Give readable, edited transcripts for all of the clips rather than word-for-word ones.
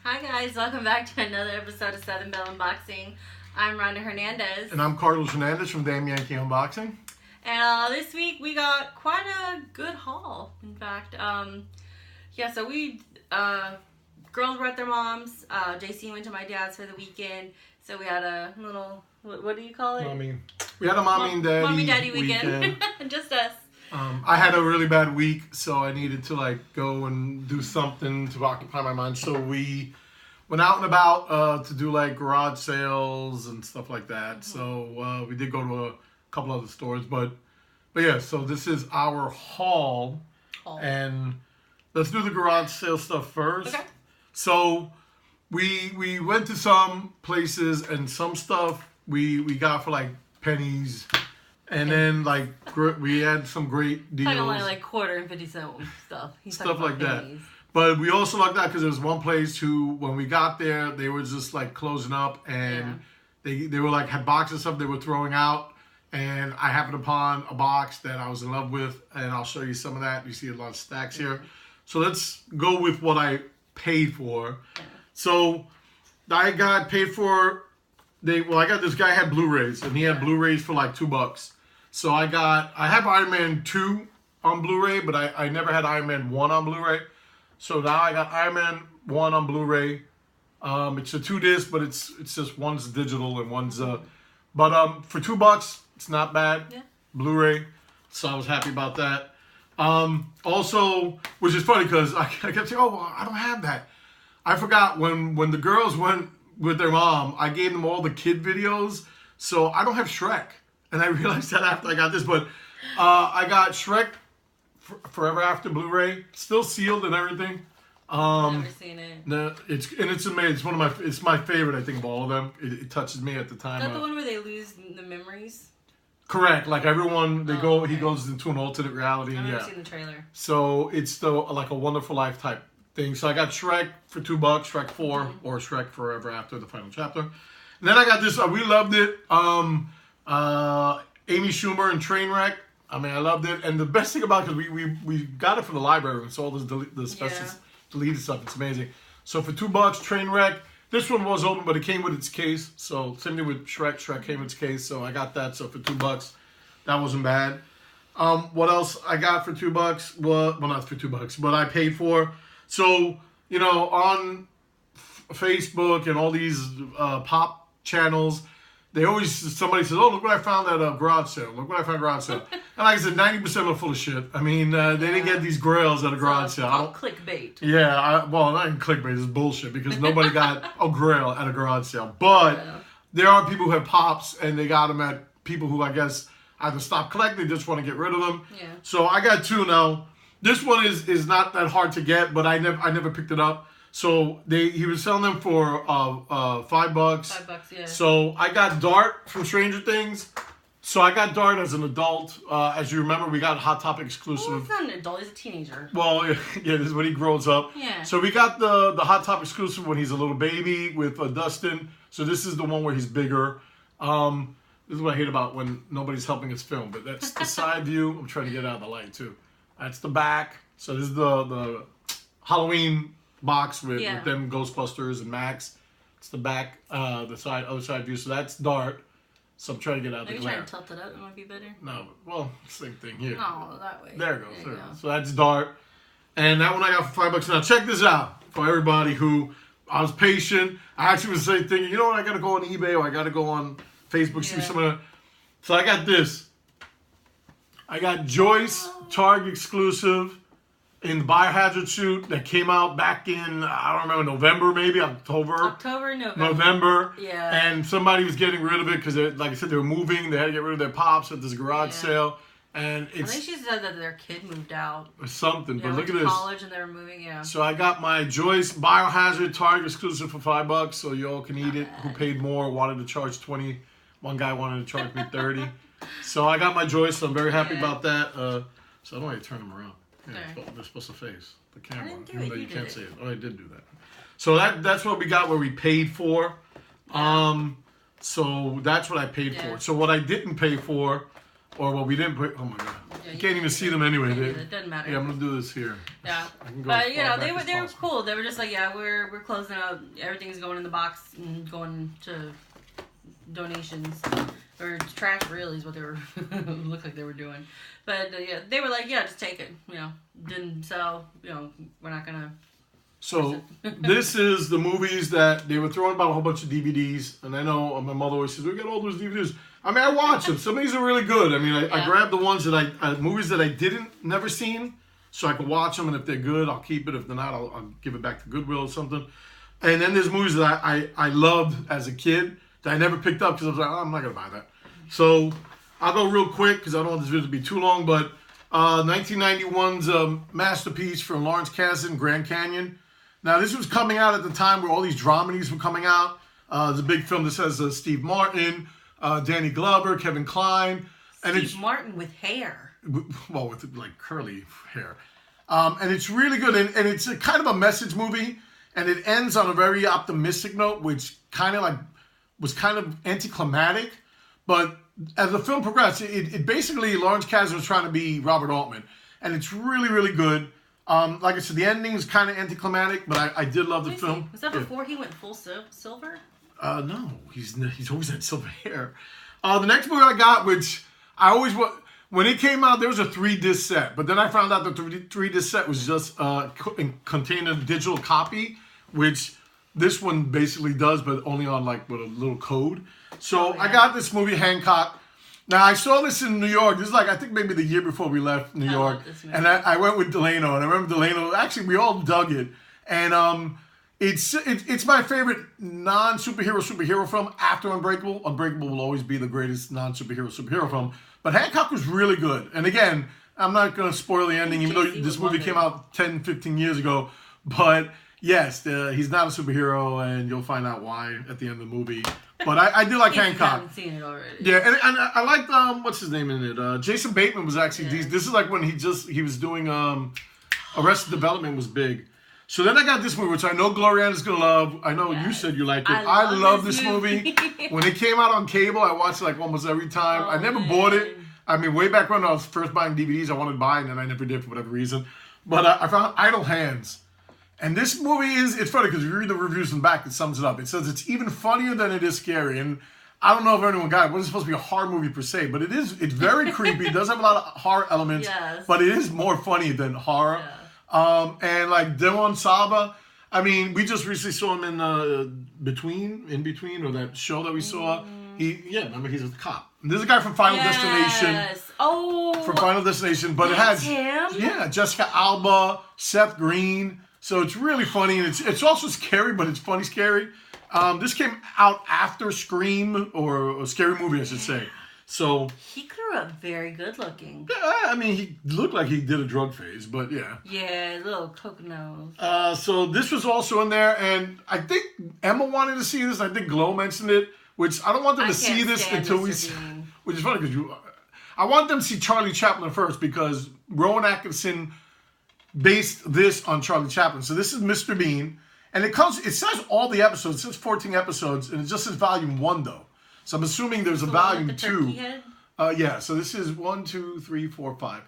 Hi guys, welcome back to another episode of Belle Unboxing. I'm Rhonda Hernandez. And I'm Carlos Hernandez from Yankee Unboxing. And this week we got quite a good haul, in fact. So we, girls were at their mom's. JC went to my dad's for the weekend. So we had a little, what do you call it? We had a mommy and daddy weekend. Just us. I had a really bad week, so I needed to go and do something to occupy my mind. So we went out and about to do garage sales and stuff like that. So we did go to a couple other stores, but yeah. So this is our haul, and let's do the garage sale stuff first. Okay. So we went to some places, and some stuff we got for pennies. And then, we had some great deals. Like quarter and 50 cent stuff. Stuff like that. But we also lucked out because there was one place who, when we got there, they were just, closing up. And they were, had boxes of stuff they were throwing out. And I happened upon a box that I was in love with. And I'll show you some of that. You see a lot of stacks here. So let's go with what I paid for. Yeah. So I got paid for... I got this guy had Blu-rays. And he had Blu-rays for $2. So I have Iron Man 2 on Blu-ray, but I never had Iron Man 1 on Blu-ray. So now I got Iron Man 1 on Blu-ray. It's a 2-disc, but it's just one's digital and one's but for $2, it's not bad. Yeah. Blu-ray. So I was happy about that. Also, which is funny because I kept saying, I don't have that. I forgot when the girls went with their mom, I gave them all the kid videos. So I don't have Shrek. And I realized that after I got this, but I got Shrek Forever After Blu-ray, still sealed and everything. I've never seen it. No, it's amazing. It's my favorite, I think, of all of them. It touches me at the time. Is that the one where they lose the memories? Correct. Everyone, he goes into an alternate reality. I've never seen the trailer. So it's a Wonderful Life type thing. So I got Shrek for $2, Shrek 4, or Shrek Forever After the final chapter. And then I got this. We loved it. Amy Schumer and Trainwreck. I loved it. And the best thing about it, because we got it from the library, and so all the special deleted stuff. It's amazing. So for $2, Trainwreck. This one was open, but it came with its case. So same thing with Shrek. Shrek came with its case. So I got that. So for $2, that wasn't bad. What else I got for $2? Well, not for $2, but I paid for. So, on Facebook and all these pop channels, somebody says, look what I found at a garage sale. Look what I found at a garage sale. And like I said, 90% of them are full of shit. They didn't get these grails at a garage sale. Clickbait. Yeah, not even clickbait. It's bullshit because nobody got a grail at a garage sale. But there are people who have pops and they got them at people who I guess either stop collecting, just want to get rid of them. Yeah. So I got 2 now. This one is not that hard to get, but I never picked it up. So he was selling them for $5. $5, yeah. So I got Dart from Stranger Things. So I got Dart as an adult. As you remember, we got Hot Topic exclusive. Well, he's not an adult. He's a teenager. Well, yeah, this is when he grows up. Yeah. So we got the Hot Topic exclusive when he's a little baby with Dustin. So this is the one where he's bigger. This is what I hate about when nobody's helping us film. But that's the side view. I'm trying to get it out of the light, too. That's the back. So this is the Halloween box with them Ghostbusters and Max. It's the back, other side view. So that's Dart. So I'm trying to get out the glare. Maybe try to tilt it up. It might be better. No, well, same thing here. Oh, that way. There it goes. There you go. So that's Dart. And that one I got for $5. Now check this out for everybody who I was patient. I actually was thinking, you know what? I got to go on eBay or I got to go on Facebook, see some of the. So I got this. I got Joyce Target exclusive in the Biohazard suit that came out back in, I don't remember, November maybe, November. Yeah. And somebody was getting rid of it because, like I said, they were moving. They had to get rid of their pops at this garage sale. And I think she said that their kid moved out. Or something, but look at this. College and they were moving, So I got my Joyce Biohazard Target exclusive for $5, so you all can eat it. Who paid more, wanted to charge 20. One guy wanted to charge me 30. So I got my Joyce, so I'm very happy about that. So I don't want to turn them around. Yeah, they're supposed to face the camera, even though you can't see it. Oh, I did do that. So that's what we got where we paid for. So that's what I paid for. So what I didn't pay for, or what we didn't pay, oh my God. you can't even see them anyway. It doesn't matter. Yeah, I'm gonna do this here. Yeah, they were cool. They were just like, yeah, we're closing up. Everything's going in the box and going to donations or trash. Really, is what they were looked like they were doing. But yeah, they were like, yeah, just take it. Didn't sell. We're not gonna. So this is the movies that they were throwing about a whole bunch of DVDs, and I know my mother always says, we got all those DVDs. I mean, I watch them. Some of these are really good. I mean, I grabbed the ones that movies that I never seen, so I can watch them, and if they're good, I'll keep it. If they're not, I'll give it back to Goodwill or something. And then there's movies that I loved as a kid that I never picked up because I was like, oh, I'm not going to buy that. So I'll go real quick because I don't want this video to be too long, but 1991's masterpiece from Lawrence Kasdan, Grand Canyon. Now, this was coming out at the time where all these dramedies were coming out. There's a big film that says Steve Martin, Danny Glover, Kevin Kline. And Steve Martin with hair. Well, with like curly hair. And it's really good. And it's a kind of a message movie. And it ends on a very optimistic note, which kind of like was kind of anticlimactic. But as the film progressed, it basically, Lawrence Kasdan was trying to be Robert Altman. And it's really, really good. Like I said, the ending is kind of anticlimactic, but I did love the film. Was that before he went full silver? No, he's always had silver hair. The next movie I got, which I always when it came out, there was a 3-disc set, but then I found out that the 3-disc set was just contained a digital copy, which this one basically does, but only on like with a little code. So I got this movie Hancock. Now, I saw this in New York. This is like, I think maybe the year before we left New York. And I went with Delano. And I remember Delano, actually, we all dug it. And it's my favorite non-superhero film after Unbreakable. Unbreakable will always be the greatest superhero film. But Hancock was really good. And again, I'm not going to spoil the ending, even though this movie came out 10, 15 years ago. But yes, he's not a superhero, and you'll find out why at the end of the movie. But I do like Hancock. I haven't seen it already. Yeah, and I liked what's his name in it? Jason Bateman was actually this is like when he was doing Arrested Development was big. So then I got this movie, which I know Gloriana's gonna love. I know you said you liked it. I love this movie. When it came out on cable, I watched it like almost every time. I never bought it. I mean, way back when I was first buying DVDs, I wanted to buy it, and then I never did for whatever reason. But I found Idle Hands. And this movie it's funny because if you read the reviews from back, it sums it up. It says it's even funnier than it is scary. And I don't know if anyone got it. It wasn't supposed to be a horror movie per se, but it's very creepy. It does have a lot of horror elements, but it is more funny than horror. Yeah. And like Devon Saba, I mean, we just recently saw him in In Between, or that show that we saw. Remember he's a cop. And this is a guy from Final Destination. Oh. From Final Destination, but it has him? Jessica Alba, Seth Green. So it's really funny, and it's also scary, but it's funny scary. This came out after Scream, or a Scary Movie, I should say. So he grew up very good looking. Yeah, I mean, he looked like he did a drug phase, but yeah. Yeah, little coke nose. So this was also in there, and I think Emma wanted to see this. I think Glow mentioned it, which I don't want them to see this until we see. Which is funny because I want them to see Charlie Chaplin first, because Rowan Atkinson based this on Charlie Chaplin. So this is Mr. Bean. And it says all the episodes. It says 14 episodes. And it just says volume 1, though. So I'm assuming there's a volume 2. Yeah, so this is 1, 2, 3, 4, 5.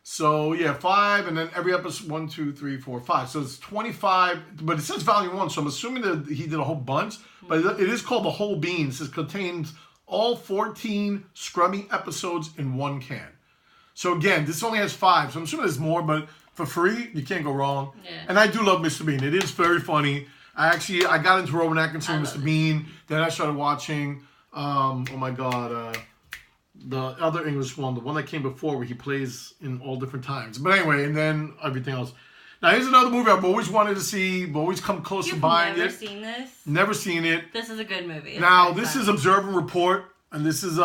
So, yeah, 5. And then every episode, 1, 2, 3, 4, 5. So it's 25. But it says volume 1. So I'm assuming that he did a whole bunch. But it is called The Whole Bean. It says contains all 14 scrummy episodes in one can. So, again, this only has 5. So I'm assuming there's more, but for free, you can't go wrong. Yeah. And I do love Mr. Bean. It is very funny. I got into Rowan Atkinson, Mr. Bean. Then I started watching, the other English one, the one that came before where he plays in all different times. But anyway, and then everything else. Now, here's another movie I've always wanted to see. I've always come close to buying it. You've never seen this? Never seen it. This is a good movie. Now, this is Observe and Report, and this is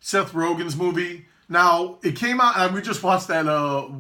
Seth Rogen's movie. Now, it came out, and we just watched that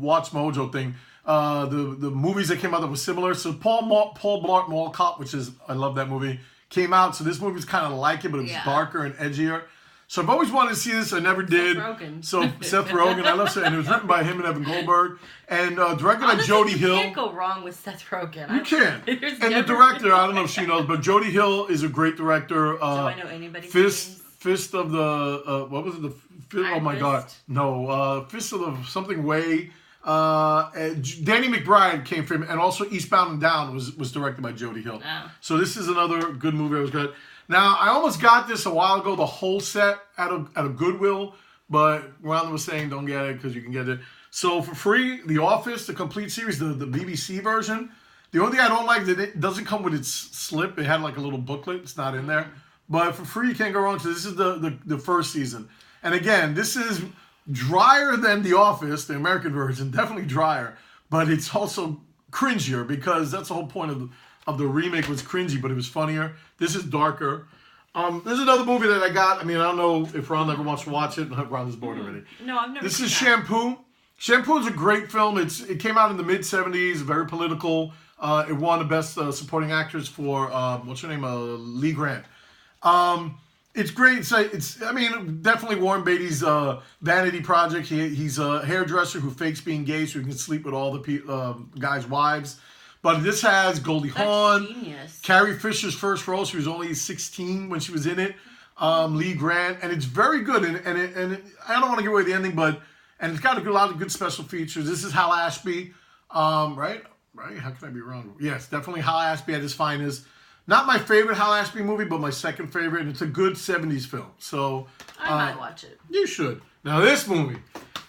Watch Mojo thing. The movies that came out that were similar. So Paul Blart Mall Cop, which is, I love that movie, came out. So this movie's kind of like it, but it was darker and edgier. So I've always wanted to see this. I never did. So Seth Rogen, I love Seth, and it was written by him and Evan Goldberg, and directed by Jody Hill. You can't go wrong with Seth Rogen. You can't. And the director, I don't know if she knows, but Jody Hill is a great director. Do I know anybody? Fist of the what was it? The Oh my God. No, Fist of the something way. Danny McBride came from, and also Eastbound and Down was directed by Jody Hill. Oh. So this is another good movie. It was good. Now I almost got this a while ago, the whole set at a Goodwill, but Rhonda was saying don't get it because you can get it. So for free, The Office, the complete series, the BBC version. The only thing I don't like is that it doesn't come with its slip. It had like a little booklet. It's not in there. But for free, you can't go wrong. So this is the first season. And again, this is drier than The Office, the American version. Definitely drier. But it's also cringier because that's the whole point of the remake was cringy, but it was funnier. This is darker. There's another movie that I got. I mean, I don't know if Ron ever wants to watch it. Ron's bored already. No, I've never This seen is that. Shampoo. Shampoo is a great film. It came out in the mid-'70s, very political. It won the Best Supporting Actress for, what's her name, Lee Grant. It's great. I mean, definitely Warren Beatty's vanity project. He's a hairdresser who fakes being gay so he can sleep with all the guys' wives. But this has Goldie Hawn, genius. Carrie Fisher's first role. She was only 16 when she was in it. Lee Grant, and it's very good. And I don't want to give away the ending, and it's got a lot of good special features. This is Hal Ashby, right? Right? How can I be wrong? Yes, definitely Hal Ashby at his finest. Not my favorite Hal Ashby movie, but my second favorite. And it's a good 70s film. So I might watch it. You should. Now this movie,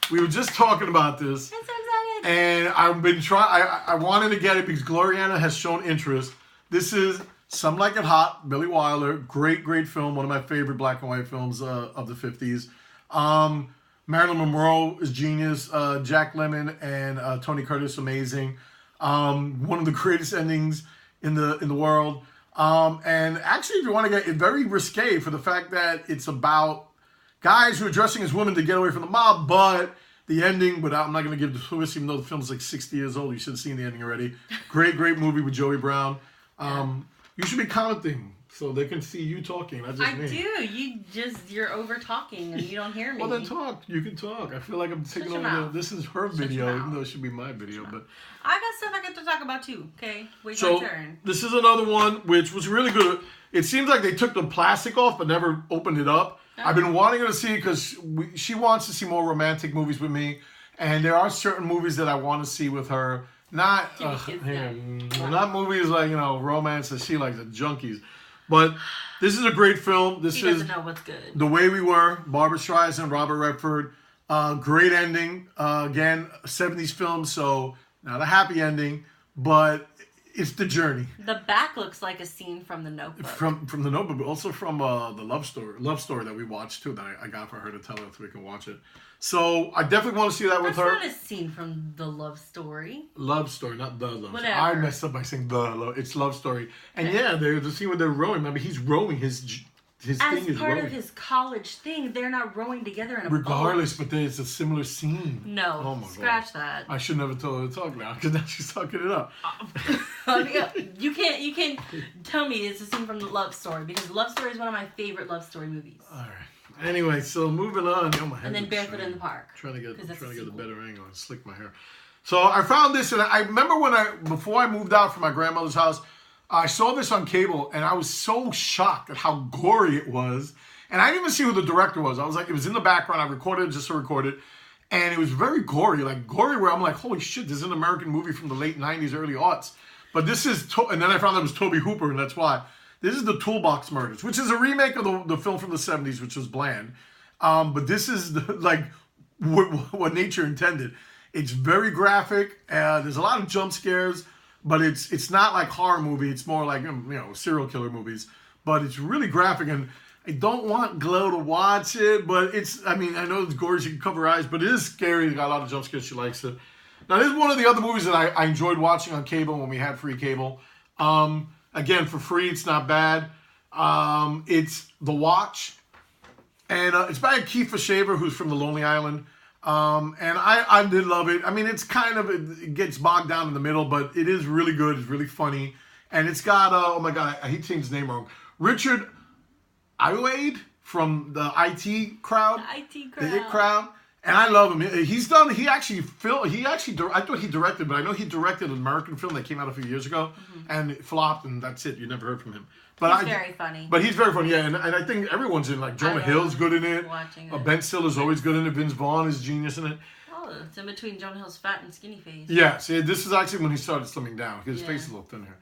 we were just talking about this. I'm so excited. And I've been trying. I wanted to get it because Gloriana has shown interest. This is Some Like It Hot, Billy Wilder. Great, great film. One of my favorite black and white films of the 50s. Marilyn Monroe is genius. Jack Lemmon and Tony Curtis, amazing. One of the greatest endings in the world. And actually, if you want to get it, very risque for the fact that it's about guys who are dressing as women to get away from the mob, but the ending, I'm not going to give the twist, even though the film's like 60 years old. You should have seen the ending already. Great, great movie with Joey Brown. You should be commenting so they can see you talking, not just me. I do. You're over talking and you don't hear me. Well, then talk. You can talk. I feel like I'm taking over. This is her video, even though it should be my video. But I got stuff I get to talk about too. Okay, wait so my turn. This is another one which was really good. It seems like they took the plastic off but never opened it up. I've been wanting her to see because she wants to see more romantic movies with me, and there are certain movies that I want to see with her. Not movies like romance that she likes, the junkies. But this is a great film. She doesn't know what's good. The Way We Were, Barbra Streisand, Robert Redford. Great ending. Again, 70s film, so not a happy ending, but it's the journey. The back looks like a scene from The Notebook. From The Notebook, but also from the love story that we watched too, that I got for her to tell her so we can watch it. So I definitely want to see that with her. That's not a scene from The Love Story. Love Story, not The Love Whatever. Story. I messed up by saying it's Love Story. And there's the scene where they're rowing. I mean, he's rowing. His thing is rowing. As part of his college thing, they're not rowing together in a Regardless, boat. but there's a similar scene. No, oh my scratch God. that. I should never told her to talk now because now she's talking it up. You can't tell me it's a scene from The Love Story because Love Story is one of my favorite love story movies. All right. Anyway, so moving on. And then Barefoot in the Park. Trying to get a better angle and slick my hair. So I found this, and I remember before I moved out from my grandmother's house, I saw this on cable, and I was so shocked at how gory it was. And I didn't even see who the director was. I was like, it was in the background. I recorded it just to record it. And it was very gory where I'm like, holy shit, this is an American movie from the late 90s, early aughts. But this is, and then I found out it was Tobe Hooper, and that's why. This is The Toolbox Murders, which is a remake of the film from the 70s, which was bland. But this is what nature intended. It's very graphic. There's a lot of jump scares, but it's not like horror movie. It's more like serial killer movies. But it's really graphic, and I don't want Glow to watch it. But I know it's gory, she can cover her eyes, but it is scary. It's got a lot of jump scares. She likes it. Now, this is one of the other movies that I enjoyed watching on cable when we had free cable. Again, for free, it's not bad. It's The Watch. And it's by Kiefer Shaver, who's from The Lonely Island. And I did love it. I mean, it's it gets bogged down in the middle, but it is really good. It's really funny. And it's got, oh my God, I hate saying his name wrong. Richard Ayoade from the IT crowd. The IT crowd. The IT crowd. And I love him. He's done. He actually filmed. I thought he directed, but I know he directed an American film that came out a few years ago, and it flopped, and that's it. You never heard from him. But he's very funny. But he's very funny, yeah. And I think everyone's in. Like Jonah Hill's good in it. Ben Stiller's always good in it. Vince Vaughn is genius in it. Oh, it's in between Jonah Hill's fat and skinny face. Yeah. See, this is actually when he started slimming down. His face is a little thinner.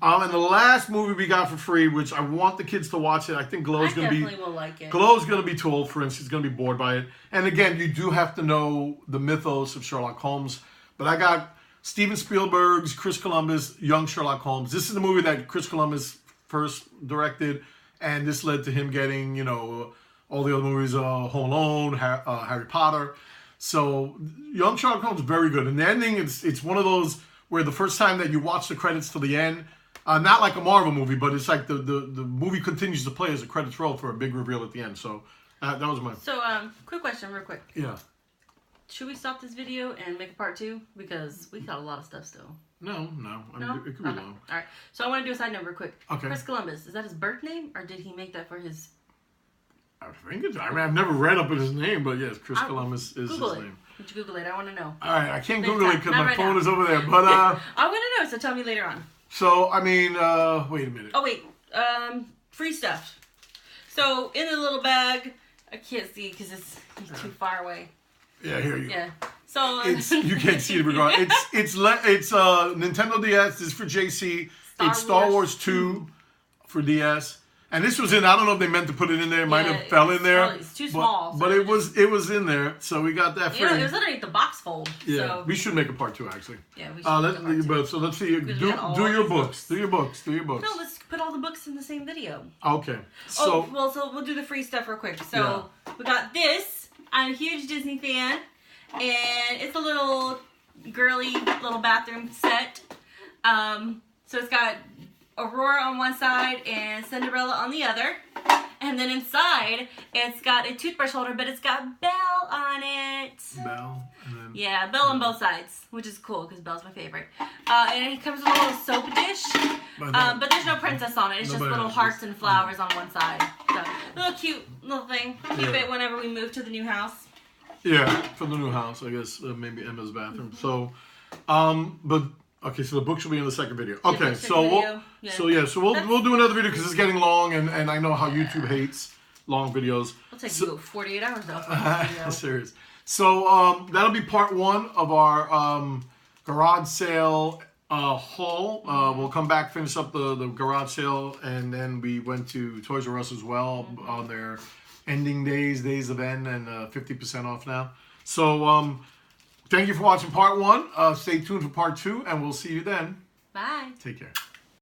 And the last movie we got for free, which I want the kids to watch it. I think Glow's going to be. Definitely will like it. Glow's going to be too old for him. She's going to be bored by it. And again, you do have to know the mythos of Sherlock Holmes. But I got Steven Spielberg's Chris Columbus, Young Sherlock Holmes. This is the movie that Chris Columbus first directed, and this led to him getting, all the other movies, Home Alone, Harry Potter. So Young Sherlock Holmes is very good. And the ending, it's one of those where the first time that you watch the credits to the end, not like a Marvel movie, but it's like the movie continues to play as the credits roll for a big reveal at the end. So that was mine. So, quick question, real quick. Yeah. Should we stop this video and make a part 2? Because we got a lot of stuff still. No. I mean, it could be long. All right. So I want to do a side note real quick. Okay. Chris Columbus, is that his birth name, or did he make that for his... I think it's... I mean, I've never read up his name, but yes, Chris Columbus is Google his it. name. Would you Google it? I want to know. All right, I can't Google it because my phone now. is over there. But I'm going to know, so tell me later on. So, I mean, wait a minute. Oh, wait. Free stuff. So, in the little bag, I can't see because it's too far away. Yeah, here you go. Yeah. So you can't see it regardless. It's Nintendo DS. This is for JC. It's Star Wars 2 for DS. And this was in. I don't know if they meant to put it in there. It might have fell in there. It's too small. But it was in there. So we got that free. Yeah, it was underneath the box fold. Yeah, so. we should make a part 2 actually. Yeah, we should. So let's see. Do your books. Do your books. No, let's put all the books in the same video. Okay. So we'll do the free stuff real quick. So we got this. I'm a huge Disney fan. And it's a little girly little bathroom set. So it's got Aurora on one side and Cinderella on the other. And then inside, it's got a toothbrush holder, but it's got Belle on it. Belle? And then, yeah, Belle on both sides, which is cool because Belle's my favorite. And it comes with a little soap dish. But there's no princess on it. It's just little hearts and flowers on one side. So, little cute little thing. Keep it whenever we move to the new house. Yeah, for the new house, I guess maybe Emma's bathroom. So, okay, so the books will be in the second video. Okay, so we'll do another video because it's getting long, and I know how YouTube hates long videos. It'll take you 48 hours though. Serious. So that'll be part 1 of our garage sale haul. We'll come back, finish up the garage sale, and then we went to Toys R Us as well on their ending days of end, and 50% off now. So thank you for watching part 1. Stay tuned for part 2, and we'll see you then. Bye. Take care.